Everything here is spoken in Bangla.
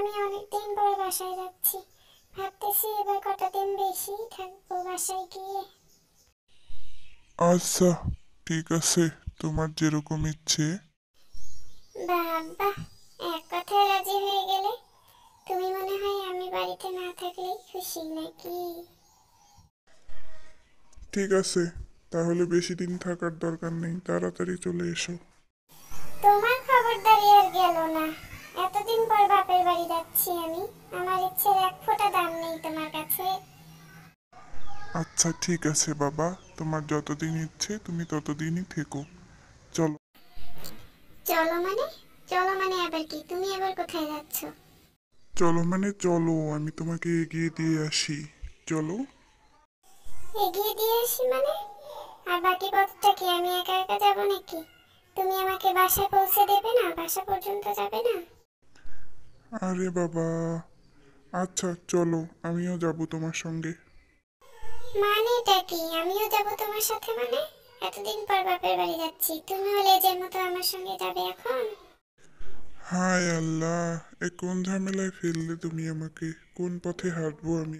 আমি অনেকদিন পর বাসায় যাচ্ছি, ভাবতেছি এবার কটা দিন বেশি থাকবো বাসায় গিয়ে। আচ্ছা, ঠিক আছে, তোমার যেরকম ইচ্ছে। বাবা, এক কথায় রাজি হয়ে গেলে। তুমি মনে হয় আমি বাড়িতে না থাকলেই খুশি নাকি? ঠিক আছে, তাহলে বেশি দিন থাকার দরকার নেই, তাড়াতাড়ি চলে এসো। তোমার খবরদারি আর গেল না। এতদিন পর বাপের বাড়ি যাচ্ছি আমি, আমার ইচ্ছের এক ফোঁটা দাম নেই তোমার কাছে। আচ্ছা ঠিক আছে বাবা, তোমার যতদিন ইচ্ছে তুমি ততদিনই থেকো। চলো। চলো মানে? চলো মানে আবার কি? তুমি আবার কোথায় যাচ্ছ? চলো মানে চলো, আমি তোমাকে এগিয়ে দিয়ে আসি। চলো। এগিয়ে দিয়ে আসি মানে? আর বাকি পথটা কি আমি একা একা যাব নাকি? তুমি আমাকে বাসায় পৌঁছে দেবে না? বাসা পর্যন্ত যাবে না? আরে বাবা, আচ্ছা চলো, আমিও যাব তোমার সঙ্গে। মানেটা কি আমিও যাব তোমার সাথে মানে? এতদিন পর বাপের বাড়ি যাচ্ছি, তুমিও লেজের মতো আমার সঙ্গে যাবে এখন? হায় আল্লাহ, এ কোন ঝামেলায় ফেললে তুমি আমাকে? কোন পথে হাঁটবো আমি?